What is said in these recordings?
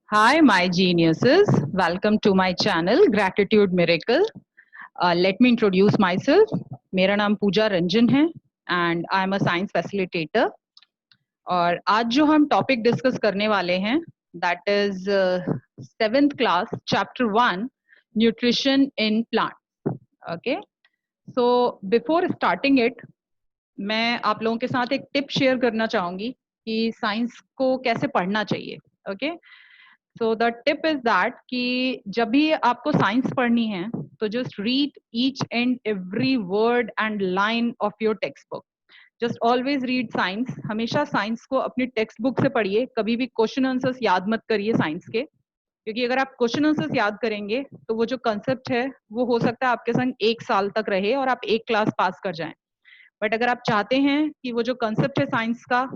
Hi, my geniuses. Welcome to my channel, Gratitude Miracle. Let me introduce myself. मेरा नाम पूजा रंजन है and I am a science facilitator. और आज जो हम टॉपिक डिस्कस करने वाले हैं that is 7th class, chapter 1, nutrition in plants. Okay. So before starting it, मैं आप लोगों के साथ एक टिप शेयर करना चाहूंगी कि साइंस को कैसे पढ़ना चाहिए. Okay. So the tip is that कि जब भी आपको साइंस पढ़नी है तो just read each and every word and line of your text book. Just always read science. हमेशा साइंस को अपनी टेक्स्ट बुक से पढ़िए. कभी भी क्वेश्चन आंसर्स याद मत करिए साइंस के, क्योंकि अगर आप क्वेश्चन आंसर्स याद करेंगे तो वो जो कंसेप्ट है वो हो सकता है आपके संग 1 साल तक रहे और आप एक क्लास पास कर जाएं. बट अगर आप चाहते हैं कि वो जो कंसेप्ट है साइंस का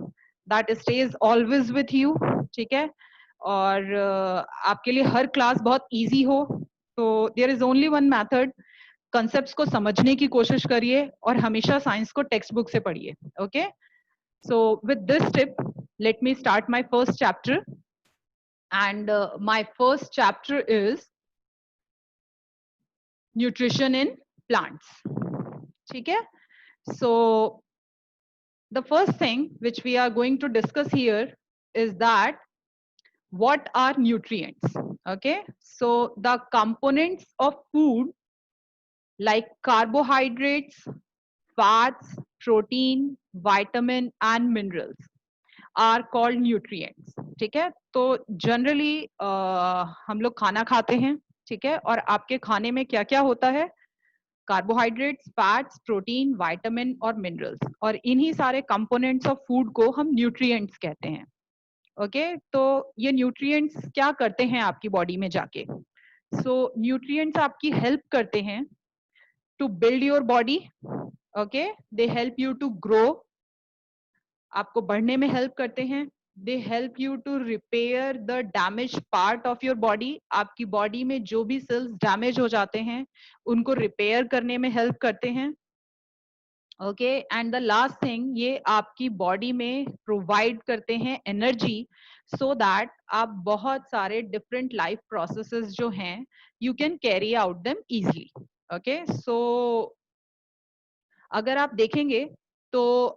that stage always with you, ठीक है, और आपके लिए हर क्लास बहुत इजी हो, तो there is only one method. Concepts को समझने की कोशिश करिए और हमेशा साइंस को टेक्स्ट बुक से पढ़िए. Okay. So with this tip let me start my first chapter. And my first chapter is nutrition in plants. ठीक है. So the first thing which we are going to discuss here is that what are nutrients. Okay, so the components of food like carbohydrates, fats, protein, vitamin and minerals are called nutrients. ठीक है. तो generally हम लोग खाना खाते हैं, ठीक है, और आपके खाने में क्या क्या होता है? कार्बोहाइड्रेट्स, फैट्स, प्रोटीन, विटामिन और मिनरल्स, और इन्हीं सारे कंपोनेंट्स ऑफ फूड को हम न्यूट्रिएंट्स कहते हैं. ओके. तो ये न्यूट्रिएंट्स क्या करते हैं आपकी बॉडी में जाके? सो न्यूट्रिएंट्स आपकी हेल्प करते हैं to build your body. Okay. They help you to grow. आपको बढ़ने में हेल्प करते हैं. They help you to repair the damage part of your body. आपकी बॉडी में जो भी सेल्स डैमेज हो जाते हैं उनको रिपेयर करने में हेल्प करते हैं. Okay. And the last thing, ये आपकी बॉडी में प्रोवाइड करते हैं एनर्जी, सो दैट आप बहुत सारे डिफरेंट लाइफ प्रोसेसेस जो हैं you can carry out them easily. Okay. So अगर आप देखेंगे तो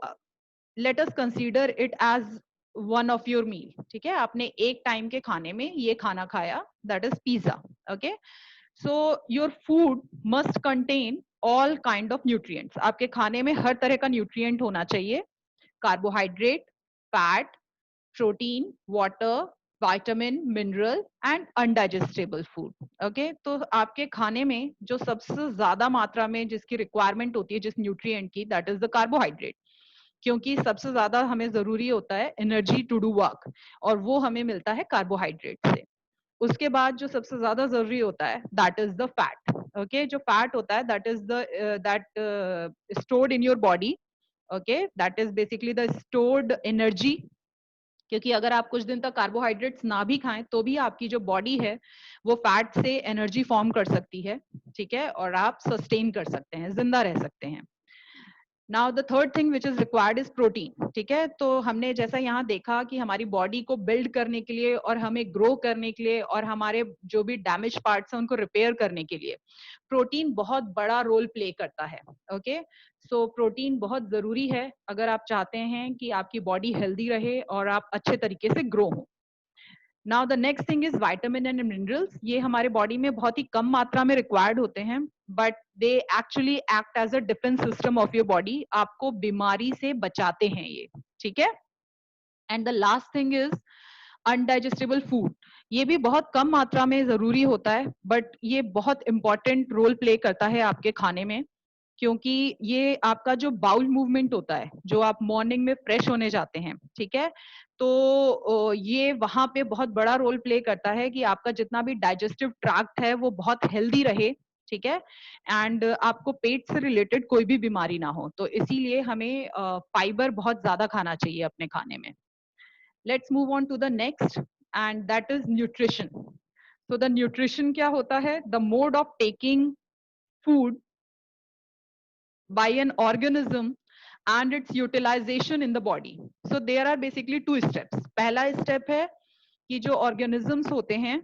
let us consider it as one of your meal. ठीक है. आपने एक टाइम के खाने में ये खाना खाया, that is pizza. Okay. So your food must contain all kind of nutrients. आपके खाने में हर तरह का न्यूट्रिएंट होना चाहिए. Carbohydrate, fat, protein, water, vitamin, mineral and undigestable food. Okay. तो आपके खाने में जो सबसे ज्यादा मात्रा में जिसकी रिक्वायरमेंट होती है जिस न्यूट्रिएंट की, दैट इज द कार्बोहाइड्रेट, क्योंकि सबसे ज्यादा हमें जरूरी होता है एनर्जी टू डू वर्क, और वो हमें मिलता है कार्बोहाइड्रेट से. उसके बाद जो सबसे ज्यादा जरूरी होता है that is the fat. Okay. जो फैट होता है that is the that stored in your body. Okay. That is basically the stored energy, क्योंकि अगर आप कुछ दिन तक कार्बोहाइड्रेट्स ना भी खाएं तो भी आपकी जो बॉडी है वो फैट से एनर्जी फॉर्म कर सकती है. ठीक है. और आप सस्टेन कर सकते हैं, जिंदा रह सकते हैं. Now the third thing which is required is protein. ठीक है. तो हमने जैसा यहाँ देखा कि हमारी बॉडी को बिल्ड करने के लिए और हमें ग्रो करने के लिए और हमारे जो भी डैमेज पार्ट्स हैं उनको रिपेयर करने के लिए प्रोटीन बहुत बड़ा रोल प्ले करता है. ओके. सो प्रोटीन बहुत जरूरी है अगर आप चाहते हैं कि आपकी बॉडी हेल्दी रहे और आप अच्छे तरीके से ग्रो हो. Now the next thing is vitamin and minerals. ये हमारे बॉडी में बहुत ही कम मात्रा में रिक्वायर्ड होते हैं, but they actually act as a defence system of your body. आपको बीमारी से बचाते हैं ये. ठीक है. And the last thing is undigestable food. ये भी बहुत कम मात्रा में जरूरी होता है, बट ये बहुत इंपॉर्टेंट रोल प्ले करता है आपके खाने में, क्योंकि ये आपका जो बाउल मूवमेंट होता है, जो आप मॉर्निंग में फ्रेश होने जाते हैं, ठीक है, तो ये वहां पे बहुत बड़ा रोल प्ले करता है कि आपका जितना भी डाइजेस्टिव ट्रैक्ट है वो बहुत हेल्दी रहे. ठीक है. एंड आपको पेट से रिलेटेड कोई भी बीमारी ना हो. तो इसीलिए हमें फाइबर बहुत ज्यादा खाना चाहिए अपने खाने में. Let's move on to the next, and that is nutrition. तो द न्यूट्रिशन क्या होता है? The mode of taking food by an organism and its utilization in the body. So there are basically two steps. पहला step है कि जो organisms होते हैं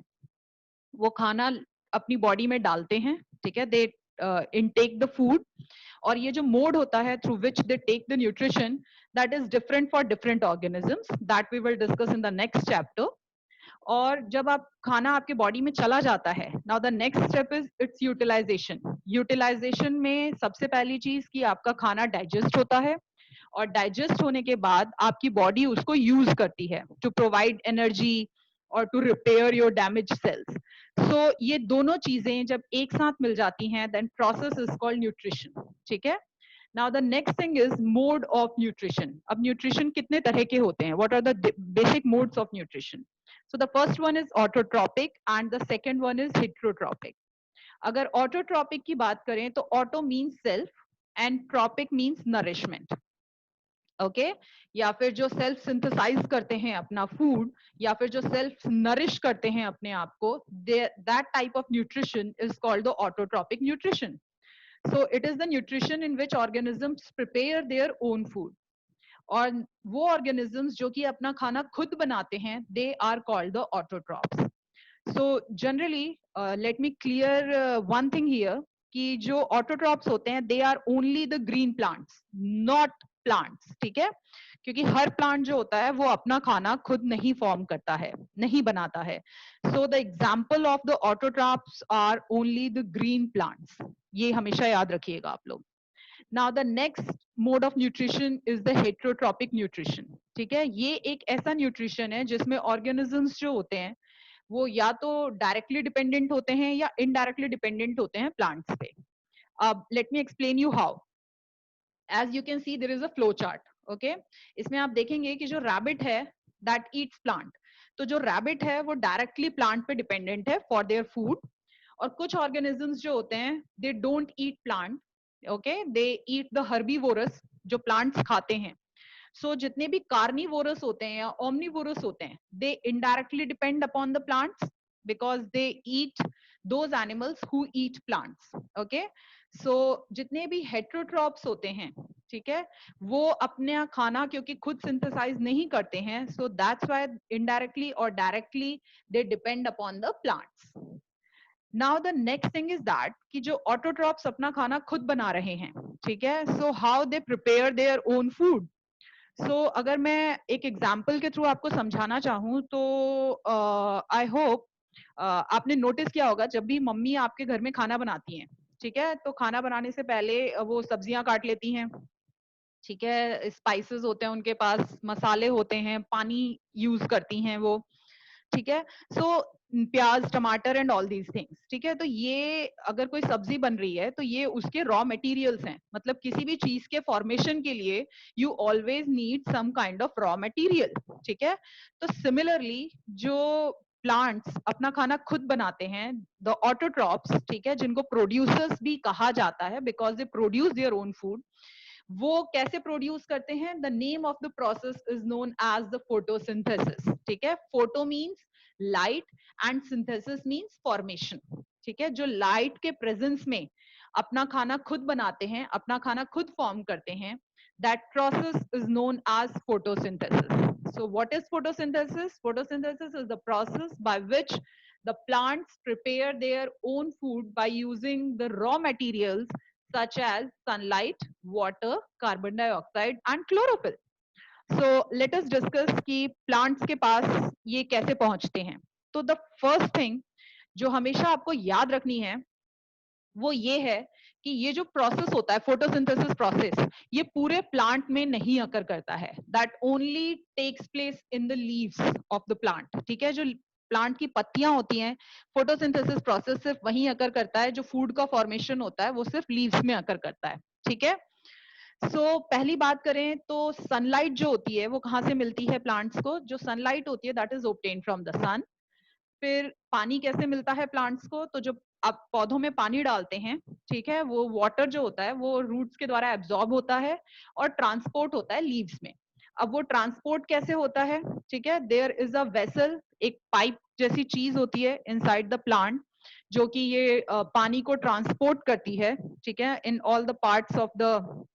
वो खाना अपनी बॉडी में डालते हैं, ठीक है, दे इनटेक द फूड, और ये जो मोड होता है through which they take the nutrition, that is different for different organisms, that we will discuss in the next chapter. और जब आप खाना आपके बॉडी में चला जाता है, now the next step is its utilization. Utilization में सबसे पहली चीज कि आपका खाना डाइजेस्ट होता है, और डाइजेस्ट होने के बाद आपकी बॉडी उसको यूज करती है टू प्रोवाइड एनर्जी और to repair your damage cells. So ये दोनों चीजें जब एक साथ मिल जाती हैं, then process is called nutrition, ठीक है। Now the next thing is mode of nutrition. अब न्यूट्रिशन कितने तरह के होते हैं, what are the basic modes of nutrition? So the first one is autotropic and the second one is heterotropic. अगर autotropic की बात करें तो auto means self and tropic means nourishment. Okay या फिर जो सेल्फ सिंथेसाइज करते हैं अपना फूड, या फिर जो सेल्फ नरिश करते हैं अपने आप को, that type of nutrition is called the autotrophic nutrition. So it is the nutrition in which organisms prepare their own food. और वो ऑर्गेनिजम्स जो कि अपना खाना खुद बनाते हैं, they are called the autotrophs. So generally let me clear one thing here कि जो ऑटोट्रॉप्स होते हैं they are only the green plants, not plants, ठीक है, क्योंकि हर प्लांट जो होता है वो अपना खाना खुद नहीं फॉर्म करता है, नहीं बनाता है. So the example of the autotrophs are only the green plants. ये हमेशा याद रखिएगा आप लोग. Now the next mode of nutrition is the heterotrophic nutrition. ठीक है, ये एक ऐसा न्यूट्रिशन है जिसमें ऑर्गेनिजम्स जो होते हैं वो या तो डायरेक्टली डिपेंडेंट होते हैं या इनडायरेक्टली डिपेंडेंट होते हैं प्लांट्स पे. अब let me explain you how. As you can see there is a flow chart. Okay, इसमें आप देखेंगे कि जो रैबिट है दैट ईट्स प्लांट. तो जो रैबिट है वो डायरेक्टली प्लांट पे डिपेंडेंट है फॉर देयर फूड. और कुछ ऑर्गेनिजम्स जो होते हैं they don't eat plant, okay, they eat the herbivores, जो प्लांट्स खाते हैं. सो जितने भी कार्निवोरस होते हैं या ओमनिवोरस होते हैं, they indirectly depend upon the plants because they eat those animals who eat plants. Okay, so जितने भी हेट्रोट्रॉप्स होते हैं, ठीक है, वो अपना खाना क्योंकि खुद सिंथेसाइज नहीं करते हैं, सो दैट्स व्हाई इनडायरेक्टली और directly they depend upon the plants. Now the next thing is that कि जो ऑटोट्रॉप्स अपना खाना खुद बना रहे हैं, ठीक है, so how they prepare their own food. So अगर मैं एक एग्जाम्पल के थ्रू आपको समझाना चाहूँ तो आई होप आपने नोटिस किया होगा जब भी मम्मी आपके घर में खाना बनाती हैं, ठीक है, तो खाना बनाने से पहले वो सब्जियां काट लेती हैं, ठीक है, स्पाइसेस होते हैं उनके पास, मसाले होते हैं, पानी यूज करती हैं वो, ठीक है. सो प्याज, टमाटर एंड ऑल दीज थिंग्स, ठीक है. तो ये अगर कोई सब्जी बन रही है तो ये उसके रॉ मटेरियल्स हैं. मतलब किसी भी चीज के फॉर्मेशन के लिए you always need some kind of raw material, ठीक है. तो सिमिलरली जो प्लांट्स अपना खाना खुद बनाते हैं, द ऑटोट्रॉप्स, ठीक है, जिनको प्रोड्यूसर्स भी कहा जाता है because they produce their own food, वो कैसे प्रोड्यूस करते हैं? The name of the process is known as the photosynthesis. ठीक है, photo means light and synthesis means formation. ठीक है, जो लाइट के प्रेजेंस में अपना खाना खुद बनाते हैं, अपना खाना खुद फॉर्म करते हैं, that process is known as photosynthesis. So what is photosynthesis? Photosynthesis is the process by which the plants prepare their own food by using the raw materials such as sunlight, water, carbon dioxide and chlorophyll. So let us discuss कि plants के पास ये कैसे पहुंचते हैं. तो the first thing जो हमेशा आपको याद रखनी है वो ये है कि ये जो प्रोसेस होता है फोटोसिंथेसिस प्रोसेस, ये पूरे प्लांट में नहीं अकर करता है. That only takes place in the leaves of the plant. ठीक है, जो प्लांट की पत्तियां होती हैं, फोटोसिंथेसिस प्रोसेस सिर्फ वहीं अकर करता है. जो फूड का फॉर्मेशन होता है वो सिर्फ लीव्स में अकर करता है. ठीक है, सो पहली बात करें तो सनलाइट जो होती है वो कहाँ से मिलती है प्लांट्स को? जो सनलाइट होती है that is obtained from the sun. फिर पानी कैसे मिलता है प्लांट्स को? तो जो आप पौधों में पानी डालते हैं, ठीक है, वो वाटर जो होता है वो रूट्स के द्वारा एब्जॉर्ब होता है और ट्रांसपोर्ट होता है लीव्स में. अब वो ट्रांसपोर्ट कैसे होता है? ठीक है, देयर इज अ वेसल, एक पाइप जैसी चीज होती है इनसाइड द प्लांट जो कि ये पानी को ट्रांसपोर्ट करती है, ठीक है, in all the parts of the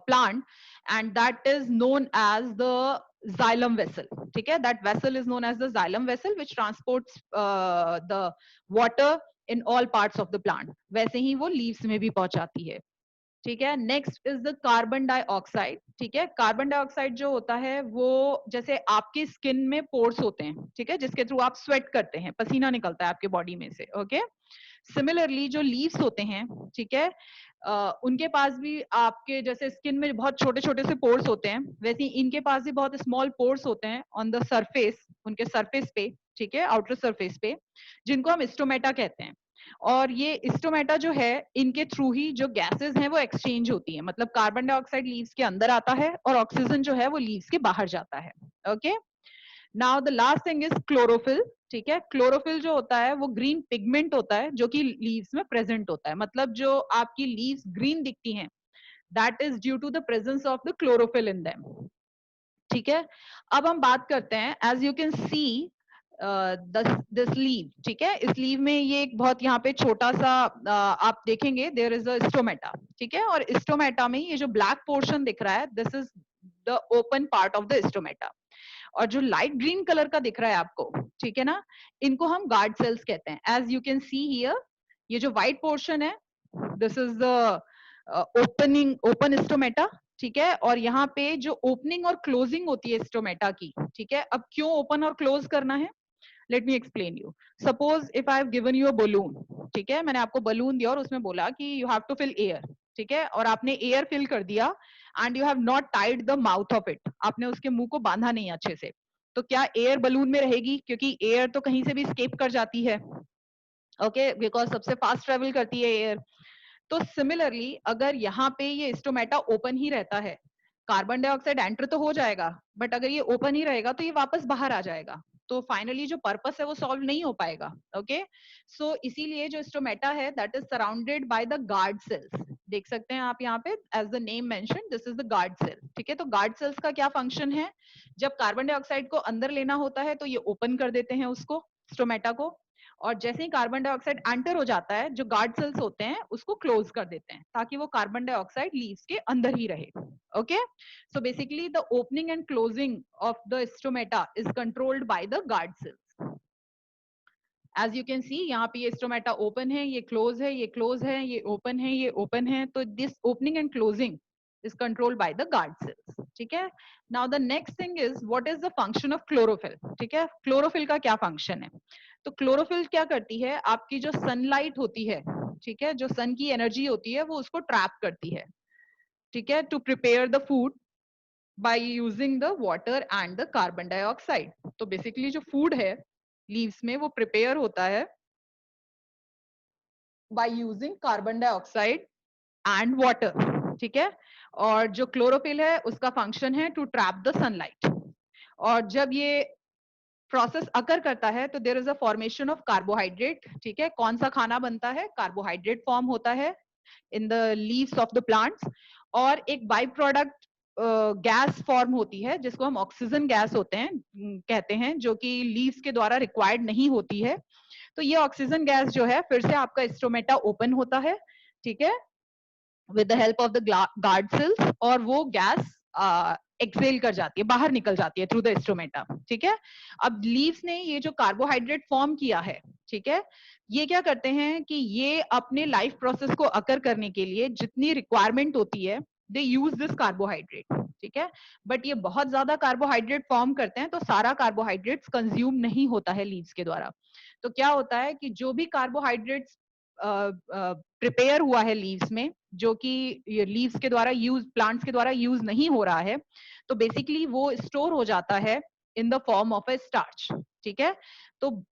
plant, and that is known as the xylem vessel, ठीक है. That vessel is known as the xylem vessel which transports the water in all parts of the plant. वैसे ही वो leaves में भी पहुंचाती है, ठीक है. Next is the carbon dioxide, ठीक है. कार्बन डाइऑक्साइड जो होता है वो जैसे आपकी स्किन में पोर्स होते हैं, ठीक है, जिसके थ्रू आप स्वेट करते हैं, पसीना निकलता है आपके बॉडी में से, ओके. सिमिलरली जो लीव्स होते हैं, ठीक है, उनके पास भी आपके जैसे स्किन में बहुत छोटे छोटे से पोर्स होते हैं, वैसे ही इनके पास भी बहुत स्मॉल पोर्स होते हैं ऑन द सरफेस, उनके सरफेस पे, ठीक है, आउटर सरफेस पे, जिनको हम स्टोमेटा कहते हैं. और ये स्टोमेटा जो है, इनके थ्रू ही जो गैसेस हैं वो एक्सचेंज होती है. मतलब कार्बन डाइऑक्साइड लीव्स के अंदर आता है और ऑक्सीजन जो है वो लीव्स के बाहर जाता है, okay. Now the last thing is chlorophyll, ठीक है. क्लोरोफिल जो होता है वो ग्रीन पिगमेंट होता है जो कि लीव्स में प्रेजेंट होता है. मतलब जो आपकी लीव्स ग्रीन दिखती हैं, that is due to the presence of the chlorophyll in them, ठीक है. अब हम बात करते हैं, as you can see this leaf, ठीक है. इस लीव में ये एक बहुत यहाँ पे छोटा सा आप देखेंगे, देयर इज अ स्टोमेटा, ठीक है. और स्टोमेटा में ये जो ब्लैक पोर्शन दिख रहा है, this is the open part of the stomata. और जो लाइट ग्रीन कलर का दिख रहा है आपको, ठीक है ना, इनको हम गार्ड सेल्स कहते हैं. As you can see here, ये जो व्हाइट पोर्शन है, this is the open stomata, ठीक है. और यहाँ पे जो ओपनिंग और क्लोजिंग होती है स्टोमेटा की, ठीक है. अब क्यों ओपन और क्लोज करना है, late me explain you. Suppose if I have given you a balloon, ठीक है, मैंने आपको बलून दिया और उसमें बोला कि you have to fill air, ठीक है. और आपने एयर फिल कर दिया and you have not tied the mouth of it, आपने उसके मुंह को बांधा नहीं अच्छे से, तो क्या एयर बलून में रहेगी? क्योंकि एयर तो कहीं से भी स्केप कर जाती है, ओके, बिकॉज सबसे फास्ट ट्रेवल करती है एयर. तो सिमिलरली अगर यहाँ पे ये स्टोमेटा ओपन ही रहता है, कार्बन डाइऑक्साइड एंटर तो हो जाएगा, बट अगर ये ओपन ही रहेगा तो ये वापस बाहर आ जाएगा. तो फाइनली जो पर्पस है वो सॉल्व नहीं हो पाएगा, ओके. सो इसीलिए जो स्टोमेटा है, that is surrounded by the guard cells. देख सकते हैं आप यहाँ पे, as the name mention, this is the guard cell, ठीक है. तो गार्ड सेल्स का क्या फंक्शन है? जब कार्बन डाइऑक्साइड को अंदर लेना होता है तो ये ओपन कर देते हैं उसको, स्टोमेटा को. और जैसे ही कार्बन डाइऑक्साइड एंटर हो जाता है, जो गार्ड सेल्स होते हैं उसको क्लोज कर देते हैं, ताकि वो कार्बन डाइऑक्साइड लीव्स के अंदर ही रहे, okay. So basically the opening and closing of the stomata is controlled by the guard cells. As you can see, यहाँ पे ये स्टोमेटा ओपन है, ये क्लोज है, ये क्लोज है, ये ओपन है, ये ओपन है. तो this opening and closing is controlled by the guard cells, ठीक है. Now the next thing is, what is the function of chlorophyll, ठीक है. क्लोरोफिल का क्या फंक्शन है? तो क्लोरोफिल क्या करती है, आपकी जो सनलाइट होती है, ठीक है, जो सन की एनर्जी होती है वो उसको ट्रैप करती है, ठीक है, to prepare the food by using the water and the carbon dioxide. तो बेसिकली जो फूड है लीव्स में वो प्रिपेयर होता है by using carbon dioxide and water, ठीक है. और जो क्लोरोफिल है उसका फंक्शन है टू ट्रैप द सनलाइट. और जब ये प्रोसेस अकर करता है तो there is a formation of carbohydrate, ठीक है. कौन सा खाना बनता है? कार्बोहाइड्रेट फॉर्म होता है इन the leaves of the plants. और एक बाई प्रोडक्ट गैस फॉर्म होती है जिसको हम ऑक्सीजन गैस होते हैं कहते हैं, जो कि लीव्स के द्वारा रिक्वायर्ड नहीं होती है. तो ये ऑक्सीजन गैस जो है, फिर से आपका स्टोमेटा ओपन होता है, ठीक है, with the help of the guard sales, और वो गैस एक्सेल कर जाती है, बाहर निकल जाती है थ्रू द स्टोमेटा, ठीक है. अब लीव्स ने ये जो कार्बोहाइड्रेट फॉर्म किया है, ठीक है, ये क्या करते हैं कि ये अपने लाइफ प्रोसेस को अकर करने के लिए जितनी रिक्वायरमेंट होती है, दे यूज दिस कार्बोहाइड्रेट, ठीक है. बट ये बहुत ज्यादा कार्बोहाइड्रेट फॉर्म करते हैं तो सारा कार्बोहाइड्रेट्स कंज्यूम नहीं होता है लीव्स के द्वारा. तो क्या होता है कि जो भी कार्बोहाइड्रेट्स प्रिपेयर हुआ है लीव्स में, जो कि लीव्स के द्वारा यूज, प्लांट्स के द्वारा यूज नहीं हो रहा है, तो बेसिकली वो स्टोर हो जाता है in the form of A starch, ठीक है. तो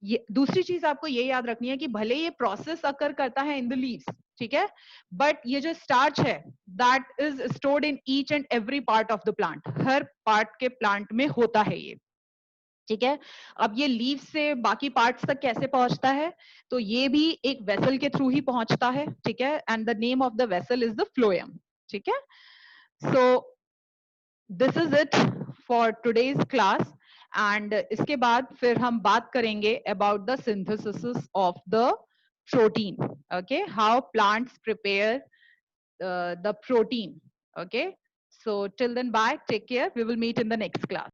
ये दूसरी चीज आपको ये याद रखनी है कि भले ये प्रोसेस अकर करता है इन द लीव्स, ठीक है, बट ये जो स्टार्च है that is stored in each and every part of the plant. Her part के प्लांट में होता है ये, ठीक है. अब ये लीव से बाकी पार्ट्स तक कैसे पहुंचता है? तो ये भी एक वेसल के थ्रू ही पहुंचता है, ठीक है. And the name of the vessel is the phloem, ठीक है. So this is it for today's class. And इसके बाद फिर हम बात करेंगे about the synthesis of the protein, okay, how plants prepare the protein, okay. So till then, bye, take care, we will meet in the next class.